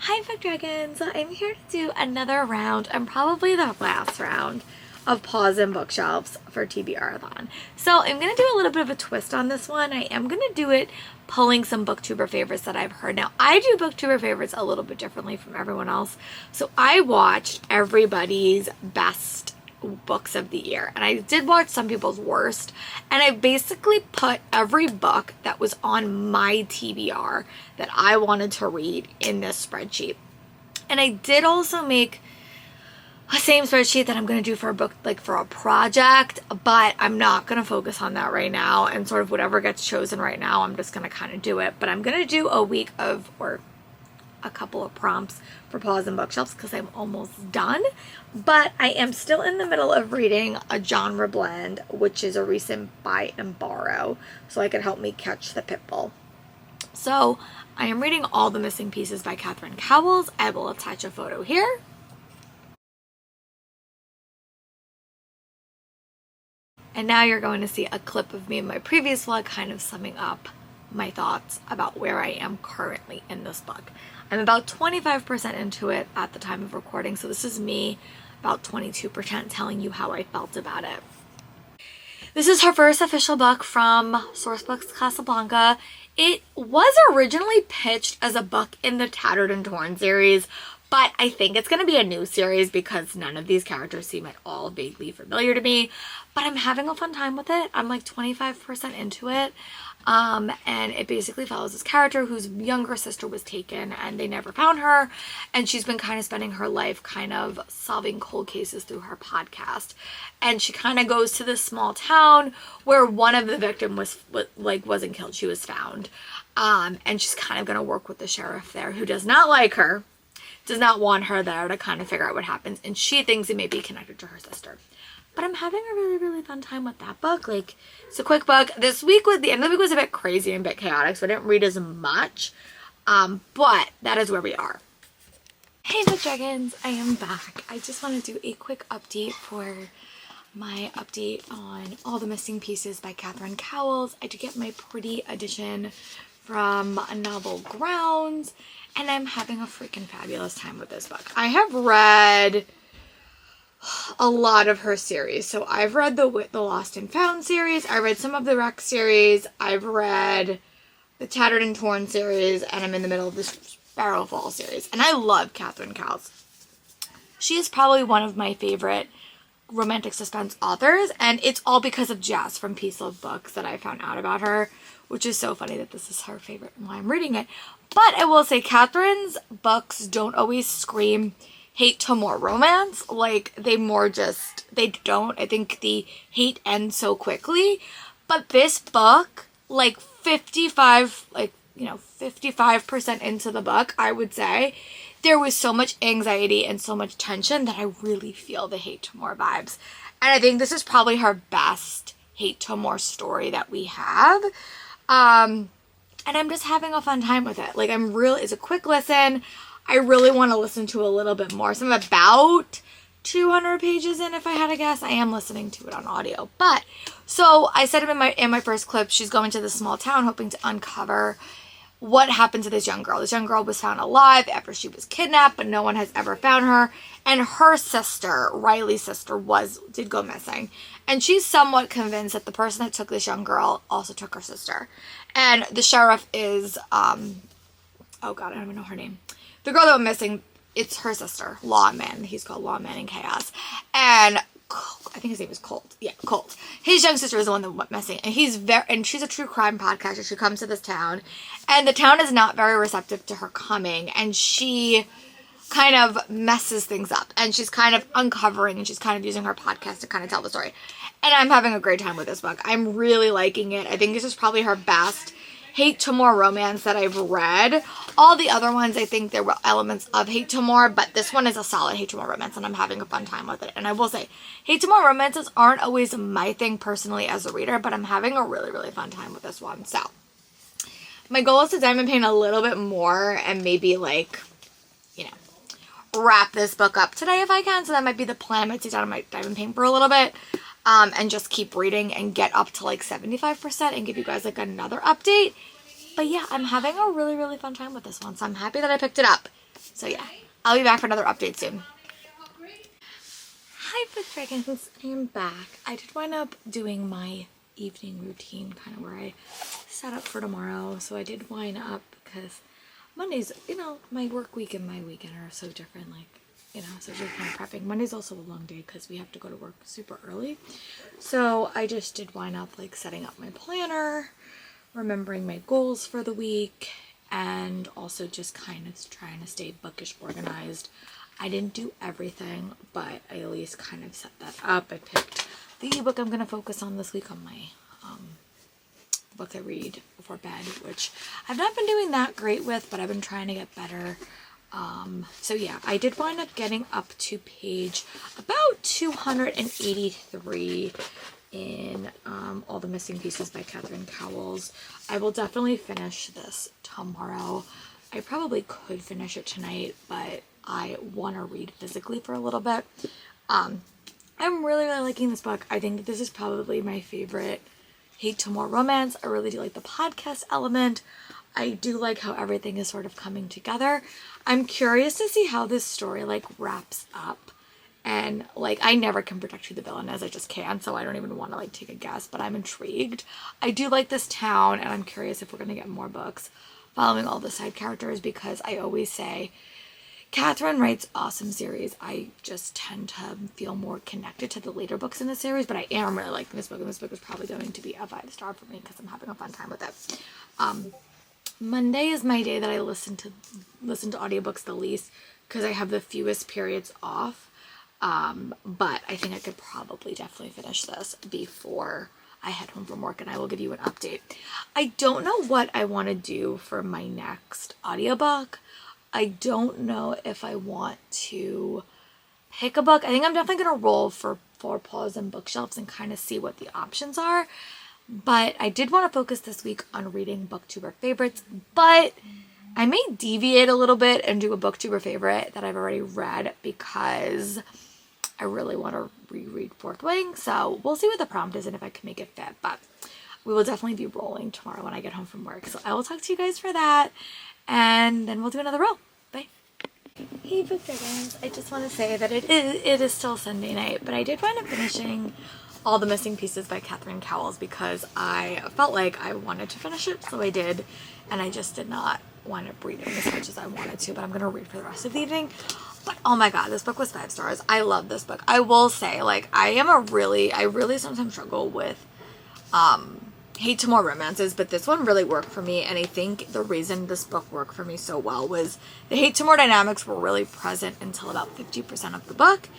Hi Book Dragons! So I'm here to do another round, and probably the last round, of Paws and BookShelves for TBR-a-thon. So I'm going to do a little bit of a twist on this one. I am going to do it pulling some booktuber favorites that I've heard. Now, I do booktuber favorites a little bit differently from everyone else. So I watched everybody's best books of the year, and I did watch some people's worst, and I basically put every book that was on my TBR that I wanted to read in this spreadsheet. And I did also make a same spreadsheet that I'm going to do for a book, like for a project, but I'm not going to focus on that right now, and sort of whatever gets chosen right now, I'm just going to kind of do it. But I'm going to do a week of, or a couple of prompts for Paws and BookShelves because I'm almost done, but I am still in the middle of reading a genre blend, which is a recent buy and borrow, so it could help me catch the pit bull. So I am reading All the Missing Pieces by Catherine Cowles. I will attach a photo here. And now you're going to see a clip of me in my previous vlog kind of summing up my thoughts about where I am currently in this book. I'm about 25% into it at the time of recording, so this is me about 22% telling you how I felt about it. This is her first official book from Sourcebooks Casablanca. It was originally pitched as a book in the Tattered and Torn series, but I think it's going to be a new series because none of these characters seem at all vaguely familiar to me. But I'm having a fun time with it. I'm like 25% into it. And it basically follows this character whose younger sister was taken and they never found her. And she's been kind of spending her life kind of solving cold cases through her podcast. And she kind of goes to this small town where one of the victims wasn't killed. She was found. And she's kind of going to work with the sheriff there who does not like her. Does not want her there to kind of figure out what happens, and she thinks it may be connected to her sister. But I'm having a really, really fun time with that book. Like, it's a quick book. This week, the end of the week was a bit crazy and a bit chaotic, so I didn't read as much. But that is where we are. Hey, Book Dragons, I am back. I just want to do a quick update for my update on All the Missing Pieces by Catherine Cowles. I did get my pretty edition from Novel Grounds, and I'm having a freaking fabulous time with this book. I have read a lot of her series. So I've read the Lost and Found series. I read some of the Wreck series. I've read the Tattered and Torn series, and I'm in the middle of the Sparrowfall series. And I love Catherine Cowles. She is probably one of my favorite romantic suspense authors, and it's all because of Jess from Peace Love Books that I found out about her, which is so funny that this is her favorite and why I'm reading it. But I will say Catherine's books don't always scream hate to more romance. Like, they don't. I think the hate ends so quickly. But this book, like 55% into the book, I would say, there was so much anxiety and so much tension that I really feel the hate to more vibes. And I think this is probably her best hate to more story that we have. And I'm just having a fun time with it. Like, it's a quick listen. I really want to listen to a little bit more. So I'm about 200 pages in, if I had to guess. I am listening to it on audio. But, so I said in my first clip, she's going to this small town hoping to uncover what happened to this young girl. This young girl was found alive after she was kidnapped, but no one has ever found her. And her sister, Riley's sister, did go missing. And she's somewhat convinced that the person that took this young girl also took her sister. And the sheriff is, oh God, I don't even know her name. The girl that went missing, it's her sister, Lawman. He's called Lawman in Chaos. And I think his name is Colt. Yeah, Colt. His young sister is the one that went missing. And she's a true crime podcaster. She comes to this town, and the town is not very receptive to her coming. And she kind of messes things up. And she's kind of uncovering, and she's kind of using her podcast to kind of tell the story. And I'm having a great time with this book. I'm really liking it. I think this is probably her best hate to more romance that I've read. All the other ones, I think there were elements of hate to more, but this one is a solid hate to more romance, and I'm having a fun time with it. And I will say, hate to more romances aren't always my thing personally as a reader, but I'm having a really, really fun time with this one. So my goal is to diamond paint a little bit more and maybe wrap this book up today if I can. So that might be the plan. I might sit down and might diamond paint for a little bit. And just keep reading and get up to like 75% and give you guys like another update. But yeah, I'm having a really, really fun time with this one. So I'm happy that I picked it up. So yeah, I'll be back for another update soon. Hi Book Dragons, I am back. I did wind up doing my evening routine, kind of where I set up for tomorrow. So I did wind up, because Mondays, you know, my work week and my weekend are so different, like, you know, so just kind of prepping. Monday's also a long day because we have to go to work super early. So I just did wind up like setting up my planner, remembering my goals for the week, and also just kind of trying to stay bookish organized. I didn't do everything, but I at least kind of set that up. I picked the ebook I'm going to focus on this week on my book I read before bed, which I've not been doing that great with, but I've been trying to get better. So yeah, I did wind up getting up to page about 283 in All the Missing Pieces by Catherine Cowles. I will definitely finish this tomorrow. I probably could finish it tonight, but I want to read physically for a little bit. I'm really liking this book. I think this is probably my favorite Hate to More romance. I really do like the podcast element. I do like how everything is sort of coming together. I'm curious to see how this story like wraps up. And like, I never can predict who the villain is. I just can't. So I don't even want to like take a guess, but I'm intrigued. I do like this town, and I'm curious if we're going to get more books following all the side characters, because I always say Catherine writes awesome series. I just tend to feel more connected to the later books in the series, but I am really liking this book, and this book is probably going to be a 5-star for me because I'm having a fun time with it. Monday is my day that I listen to audiobooks the least because I have the fewest periods off. But I think I could probably definitely finish this before I head home from work, and I will give you an update. I don't know what I want to do for my next audiobook. I don't know if I want to pick a book. I think I'm definitely going to roll for Paws and BookShelves and kind of see what the options are. But I did want to focus this week on reading BookTuber favorites, but I may deviate a little bit and do a BookTuber favorite that I've already read because I really want to reread Fourth Wing. So we'll see what the prompt is and if I can make it fit, but we will definitely be rolling tomorrow when I get home from work. So I will talk to you guys for that, and then we'll do another roll. Bye. Hey Book Dragons, I just want to say that it is still Sunday night, but I did wind up finishing All the Missing Pieces by Catherine Cowles because I felt like I wanted to finish it, so I did, and I just did not wind up reading as much as I wanted to, but I'm going to read for the rest of the evening. But oh my god, this book was 5 stars. I love this book. I will say, like, I really sometimes struggle with Hate to More romances, but this one really worked for me, and I think the reason this book worked for me so well was the Hate to More dynamics were really present until about 50% of the book,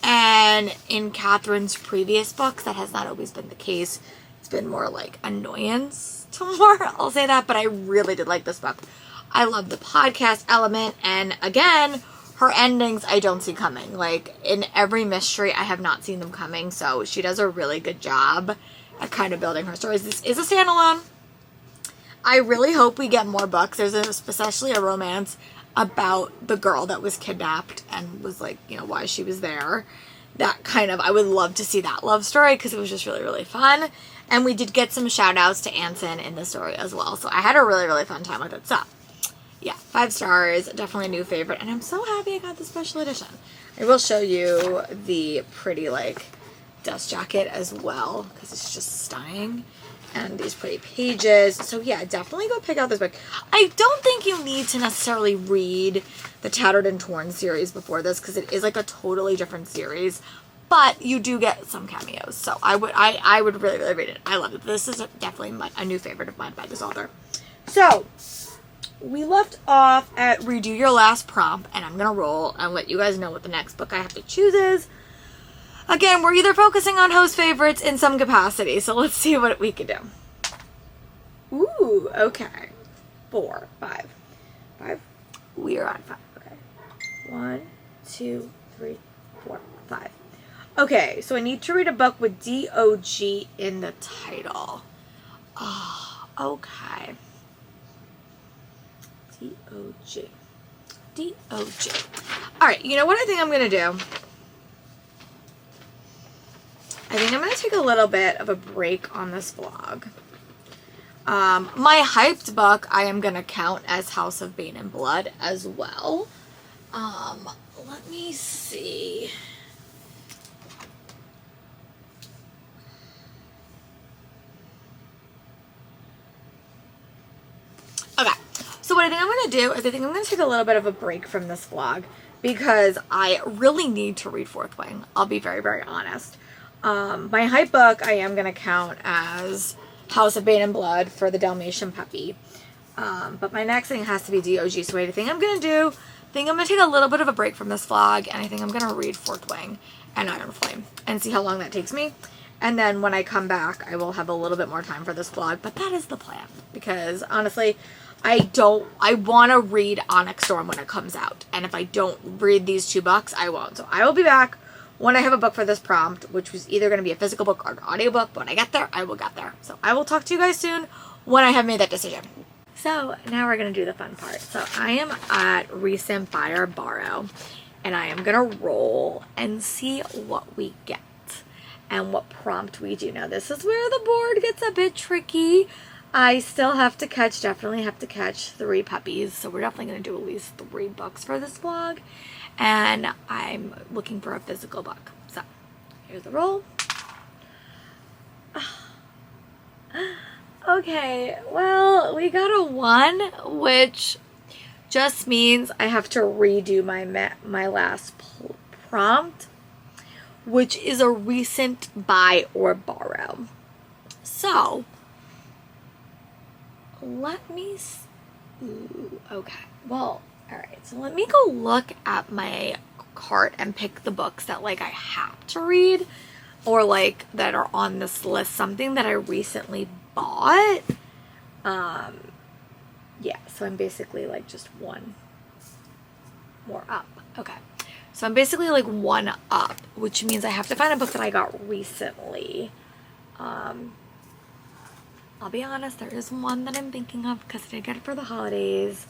and in Catherine's previous books, that has not always been the case. It's been more like annoyance to more, I'll say that, but I really did like this book. I love the podcast element, and again, her endings I don't see coming. Like, in every mystery, I have not seen them coming, so she does a really good job at kind of building her stories. This is a standalone. I really hope we get more books. There's especially a romance about the girl that was kidnapped and was like, you know, why she was there. That kind of, I would love to see that love story because it was just really, really fun. And we did get some shout outs to Anson in the story as well. So I had a really, really fun time with it. So yeah, 5 stars, definitely a new favorite. And I'm so happy I got the special edition. I will show you the pretty like dust jacket as well because it's just stunning, and these pretty pages. So yeah, definitely go pick out this book. I don't think you need to necessarily read the Tattered and Torn series before this because it is like a totally different series, but you do get some cameos. So I would really, really read it. I love it. This is definitely a new favorite of mine by this author. So we left off at redo your last prompt, and I'm gonna roll and let you guys know what the next book I have to choose is. Again, we're either focusing on host favorites in some capacity, so let's see what we can do. Ooh, okay. 4, 5. 5? We are on 5. Okay. 1, 2, 3, 4, 5. Okay, so I need to read a book with D-O-G in the title. Oh, okay. D-O-G. D-O-G. Alright, you know what I think I'm going to do? I think I'm going to take a little bit of a break on this vlog. My hyped book I am going to count as House of Bane and Blood as well. Let me see. Okay, so what I think I'm going to do is I think I'm going to take a little bit of a break from this vlog because I really need to read Fourth Wing. I'll be very, very honest. My hype book I am going to count as House of Bane and Blood for the Dalmatian puppy. But my next thing has to be DOG. So what I think I'm going to do, I think I'm going to take a little bit of a break from this vlog, and I think I'm going to read Fourth Wing and Iron Flame and see how long that takes me. And then when I come back, I will have a little bit more time for this vlog, but that is the plan because honestly, I want to read Onyx Storm when it comes out. And if I don't read these 2 books, I won't. So I will be back when I have a book for this prompt, which was either going to be a physical book or an audiobook. But when I get there, I will get there. So I will talk to you guys soon when I have made that decision. So now we're going to do the fun part. So I am at Recent Buy or Borrow, and I am going to roll and see what we get and what prompt we do. Now this is where the board gets a bit tricky. I still have to catch, definitely have to catch 3 puppies. So we're definitely going to do at least 3 books for this vlog. And I'm looking for a physical book. So here's the roll. Okay, well, we got a 1, which just means I have to redo my last prompt, which is a recent buy or borrow. So let me okay, well, all right, so let me go look at my cart and pick the books that like I have to read or like that are on this list, something that I recently bought. Yeah, so I'm basically like just 1 more up. Okay, so I'm basically like 1 up, which means I have to find a book that I got recently. I'll be honest, there is one that I'm thinking of because I did get it for the holidays.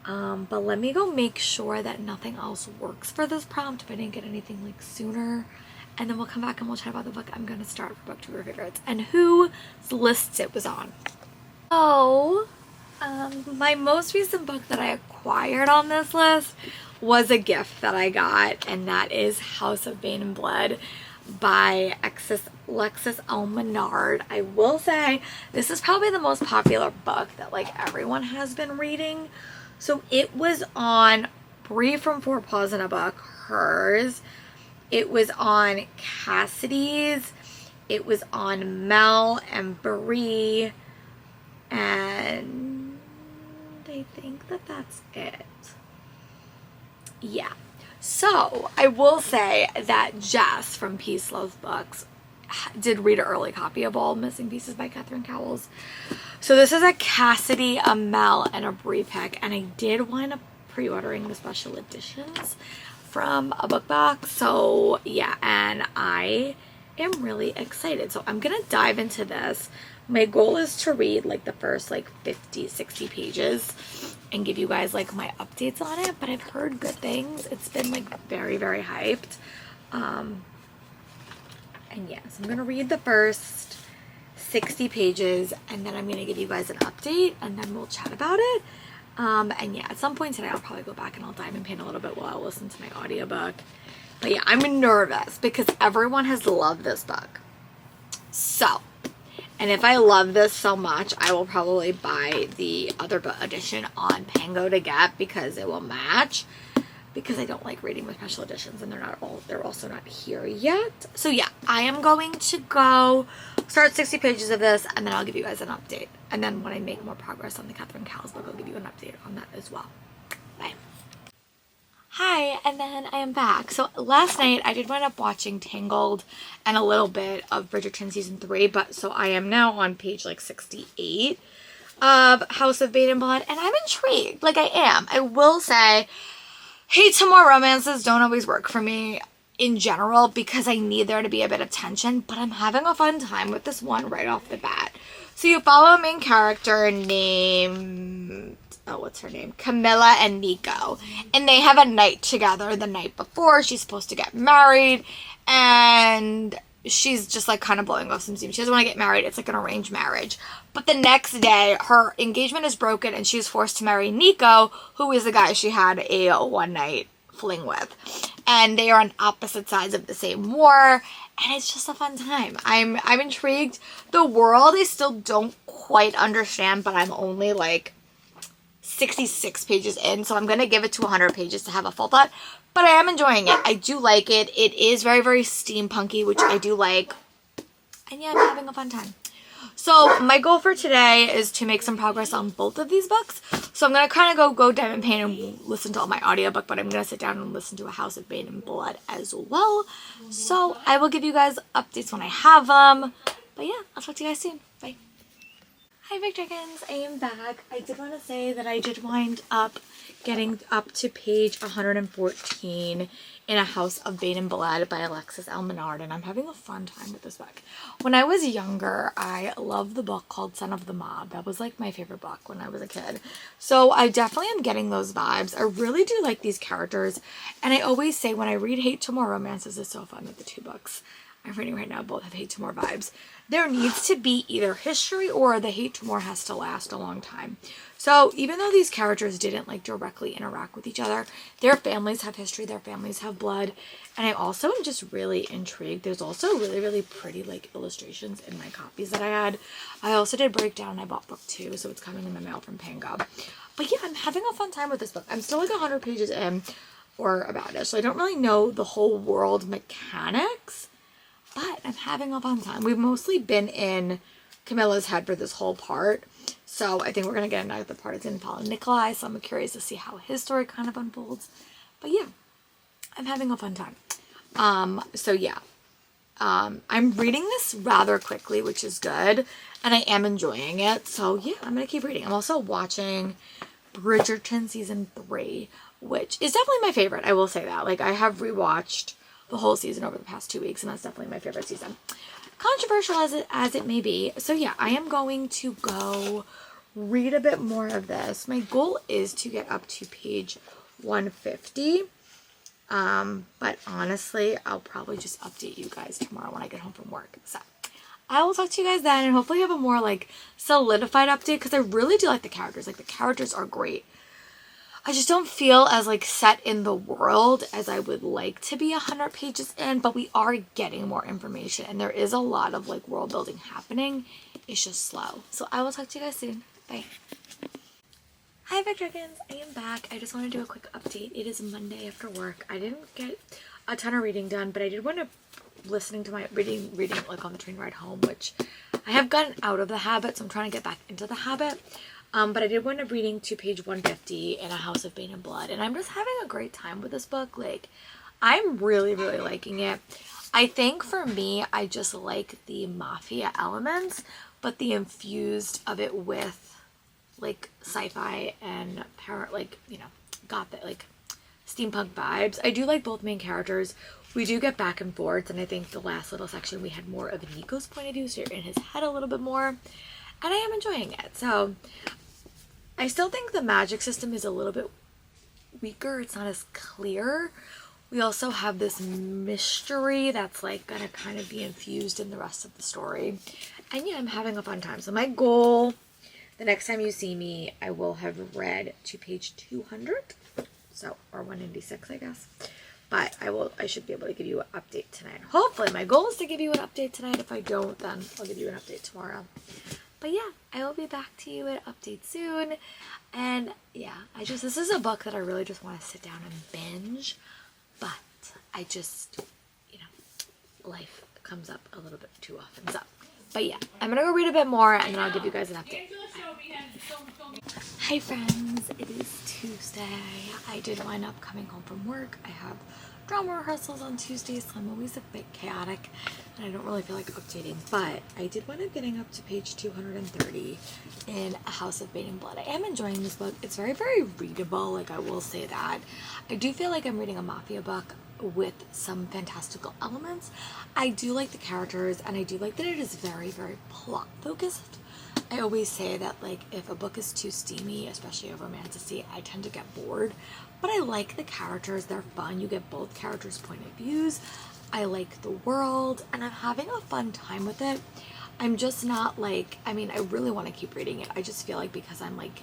But let me go make sure that nothing else works for this prompt if I didn't get anything like sooner. And then we'll come back and we'll chat about the book I'm going to start for booktuber favorites and whose lists it was on. So, my most recent book that I acquired on this list was a gift that I got, and that is House of Bane and Blood by Alexis L. Menard. I will say this is probably the most popular book that like everyone has been reading. So it was on Brie from Four Paws in a Book, hers. It was on Cassidy's. It was on Mel and Brie. And I think that that's it. Yeah. So I will say that Jess from Peace Love Books did read an early copy of All Missing Pieces by Catherine Cowles. So this is a Cassidy, a Mel, and a Brie pick. And I did wind up pre-ordering the special editions from a book box. So yeah, and I am really excited. So I'm gonna dive into this. My goal is to read like the first like 50-60 pages and give you guys like my updates on it, but I've heard good things. It's been like very, very hyped. And yeah, so I'm gonna read the first 60 pages and then I'm gonna give you guys an update and then we'll chat about it. And yeah, at some point today I'll probably go back and I'll dive and paint a little bit while I listen to my audiobook. But yeah, I'm nervous because everyone has loved this book. So, and if I love this so much, I will probably buy the other edition on Pango to get because it will match. Because I don't like reading with special editions and they're also not here yet. So yeah, I am going to go start 60 pages of this and then I'll give you guys an update. And then when I make more progress on the Catherine Cowles book, I'll give you an update on that as well. Bye. Hi, and then I am back. So last night I did wind up watching Tangled and a little bit of Bridgerton season 3, but so I am now on page like 68 of House of Bane and Blood, and I'm intrigued. Like I am. I will say, hate to more romances don't always work for me in general because I need there to be a bit of tension, but I'm having a fun time with this one right off the bat. So you follow a main character named, oh, what's her name? Camilla and Nico. And they have a night together the night before. She's supposed to get married. And she's just like kind of blowing off some steam. She doesn't want to get married. It's like an arranged marriage. But the next day, her engagement is broken and she's forced to marry Nico, who is the guy she had a one night fling with. And they are on opposite sides of the same war. And it's just a fun time. I'm intrigued. The world I still don't quite understand, but I'm only like 66 pages in, so I'm going to give it to 100 pages to have a full thought. But I am enjoying it. I do like it. It is very, very steampunky, which I do like. And yeah, I'm having a fun time. So my goal for today is to make some progress on both of these books. So I'm going to kind of go Diamond Pain and listen to my audiobook, but I'm going to sit down and listen to A House of Bane and Blood as well. So I will give you guys updates when I have them. But yeah, I'll talk to you guys soon. Bye. Hi Big Dragons, I am back. I did want to say that I did wind up getting up to page 114 in A House of Bane and Blood by Alexis L. Menard, and I'm having a fun time with this book. When I was younger, I loved the book called Son of the Mob. That was like my favorite book when I was a kid. So I definitely am getting those vibes. I really do like these characters, and I always say when I read Hate to More Romances, it's so fun with the two books I'm reading right now, both have Hate to More vibes. There needs to be either history or the Hate to More has to last a long time. So even though these characters didn't like directly interact with each other, their families have history, their families have blood, and I also am just really intrigued. There's also really, really pretty like illustrations in my copies that I had. I also did breakdown and I bought book 2, so it's coming in the mail from Pango. But yeah, I'm having a fun time with this book. I'm still like 100 pages in or about it, so I don't really know the whole world mechanics. But I'm having a fun time. We've mostly been in Camilla's head for this whole part. So I think we're going to get another part that's going to follow Nikolai. So I'm curious to see how his story kind of unfolds. But yeah, I'm having a fun time. So yeah, I'm reading this rather quickly, which is good. And I am enjoying it. So yeah, I'm going to keep reading. I'm also watching Bridgerton season 3, which is definitely my favorite. I will say that. Like I have rewatched the whole season over the past 2 weeks, and that's definitely my favorite season. Controversial as it may be. So yeah, I am going to go read a bit more of this. My goal is to get up to page 150. But honestly, I'll probably just update you guys tomorrow when I get home from work. So I will talk to you guys then, and hopefully have a more like solidified update, because I really do like the characters. Like the characters are great. I just don't feel as like set in the world as I would like to be 100 pages in, but we are getting more information and there is a lot of like world building happening. It's just slow. So I will talk to you guys soon. Bye. Hi Big Dragons, I am back. I just want to do a quick update. It is Monday after work. I didn't get a ton of reading done, but I did want to listening to my reading like on the train ride home, which I have gotten out of the habit, so I'm trying to get back into the habit. But I did wind up reading to page 150 in A House of Bane and Blood, and I'm just having a great time with this book. Like, I'm really, really liking it. I think for me, I just like the mafia elements, but the infused of it with like sci-fi and gothic, like steampunk vibes. I do like both main characters. We do get back and forth, and I think the last little section we had more of Nico's point of view, so you're in his head a little bit more, and I am enjoying it. So I still think the magic system is a little bit weaker. It's not as clear. We also have this mystery that's like gonna kind of be infused in the rest of the story. And yeah, I'm having a fun time. So my goal, the next time you see me, I will have read to page 200. So, or 196, I guess. But I should be able to give you an update tonight. Hopefully, my goal is to give you an update tonight. If I don't, then I'll give you an update tomorrow. But yeah, I will be back to you with an update soon. And yeah, this is a book that I really just want to sit down and binge. But I just, life comes up a little bit too often. So, but yeah, I'm going to go read a bit more and then I'll give you guys an update. Hi friends, it is Tuesday. I did wind up coming home from work. I have drama rehearsals on Tuesdays, so I'm always a bit chaotic and I don't really feel like updating, but I did wind up getting up to page 230 in A House of Bane and Blood. I am enjoying this book. It's very, very readable, like I will say that. I do feel like I'm reading a mafia book with some fantastical elements. I do like the characters and I do like that it is very, very plot focused. I always say that like if a book is too steamy, especially a romantasy, I tend to get bored. But I like the characters, they're fun. You get both characters' point of views. I like the world, and I'm having a fun time with it. I'm just not like, I mean, I really want to keep reading it. I just feel like because I'm like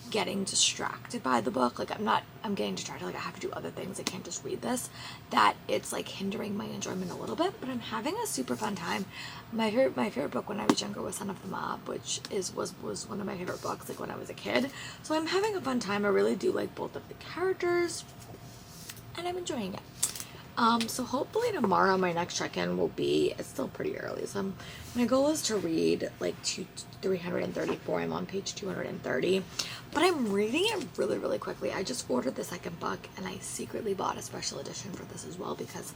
getting distracted by the book, like I'm getting distracted, like I have to do other things, I can't just read this, that it's like hindering my enjoyment a little bit. But I'm having a super fun time. My favorite book when I was younger was Son of the Mob, which was one of my favorite books like when I was a kid. So I'm having a fun time. I really do like both of the characters, and I'm enjoying it. So hopefully tomorrow my next check-in will be, it's still pretty early, so my goal is to read like 334. I'm on page 230, but I'm reading it really, really quickly. I just ordered the second book, and I secretly bought a special edition for this as well because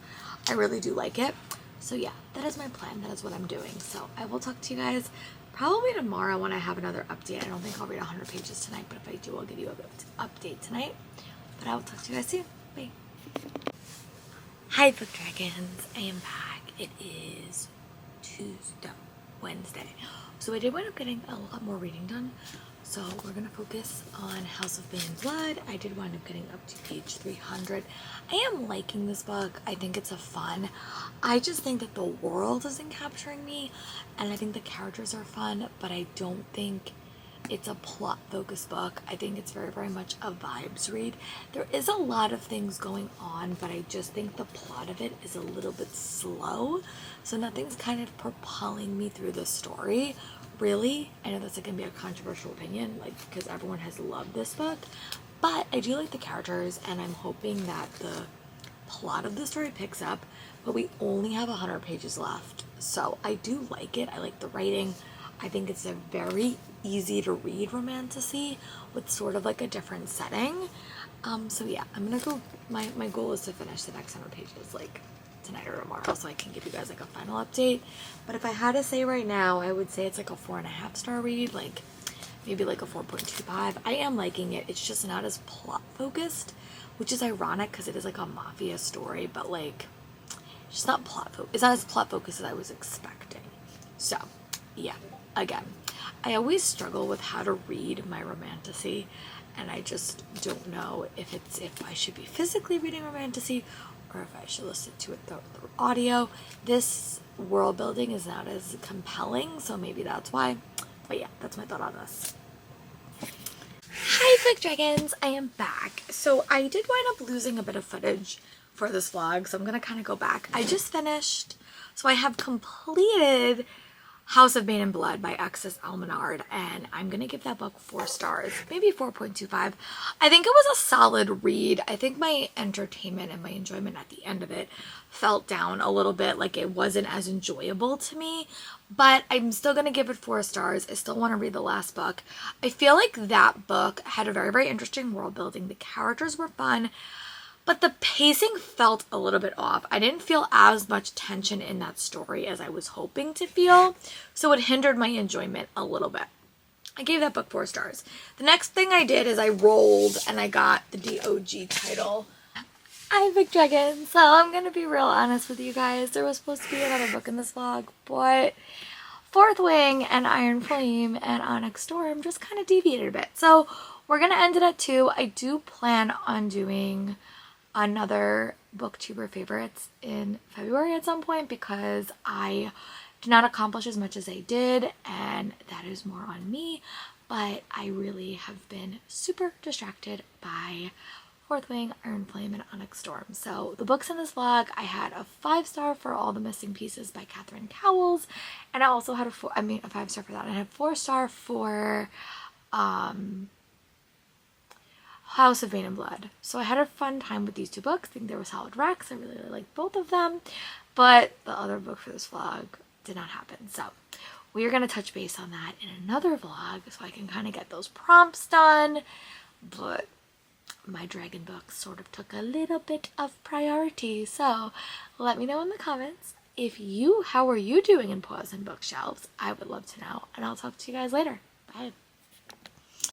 I really do like it. So yeah, that is my plan. That is what I'm doing. So I will talk to you guys probably tomorrow when I have another update. I don't think I'll read 100 pages tonight, but if I do, I'll give you an update tonight. But I will talk to you guys soon. Bye. Hi Book Dragons, I am back. It is Wednesday. So I did wind up getting a lot more reading done. So we're going to focus on House of Bane and Blood. I did wind up getting up to page 300. I am liking this book. I think it's a fun. I just think that the world isn't capturing me, and I think the characters are fun, but I don't think it's a plot focused book. I think it's very, very much a vibes read. There is a lot of things going on, but I just think the plot of it is a little bit slow. So nothing's kind of propelling me through the story, really. I know that's like gonna be a controversial opinion, like because everyone has loved this book, but I do like the characters, and I'm hoping that the plot of the story picks up. But we only have 100 pages left, so I do like it. I like the writing. I think it's a very easy to read romantasy with sort of like a different setting. So yeah, I'm gonna go, my goal is to finish the next 100 pages like tonight or tomorrow, so I can give you guys like a final update. But if I had to say right now, I would say it's like a 4.5 star read, like maybe like a 4.25. I am liking it. It's just not as plot focused, which is ironic because it is like a mafia story, but like it's just not it's not as plot focused as I was expecting. So yeah, again, I always struggle with how to read my romantasy, and I just don't know if I should be physically reading romantasy or if I should listen to it through audio. This world building is not as compelling, so maybe that's why. But yeah, that's my thought on this. Hi Book Dragons, I am back. So I did wind up losing a bit of footage for this vlog, so I'm gonna kind of go back. I just finished, so I have completed House of Bane and Blood by Access Almenard, and I'm gonna give that book 4 stars, maybe 4.25. I think it was a solid read. I think my entertainment and my enjoyment at the end of it felt down a little bit, like it wasn't as enjoyable to me, but I'm still gonna give it 4 stars. I still want to read the last book. I feel like that book had a very, very interesting world building. The characters were fun, but the pacing felt a little bit off. I didn't feel as much tension in that story as I was hoping to feel, so it hindered my enjoyment a little bit. I gave that book 4 stars. The next thing I did is I rolled and I got the DOG title. I'm Big Dragon, so I'm gonna be real honest with you guys. There was supposed to be another book in this vlog, but Fourth Wing and Iron Flame and Onyx Storm just kind of deviated a bit. So we're gonna end it at 2. I do plan on doing another booktuber favorites in February at some point because I did not accomplish as much as I did, and that is more on me, but I really have been super distracted by Fourth Wing, Iron Flame, and Onyx Storm. So the books in this vlog, I had a 5 star for All the Missing Pieces by Catherine Cowles, and I also had a 5 star for that, and I had 4 star for House of Bane and Blood. So I had a fun time with these 2 books. I think they were solid recs. I really, really liked both of them. But the other book for this vlog did not happen. So we are going to touch base on that in another vlog so I can kind of get those prompts done. But my dragon book sort of took a little bit of priority. So let me know in the comments how are you doing in Paws and BookShelves? I would love to know. And I'll talk to you guys later. Bye.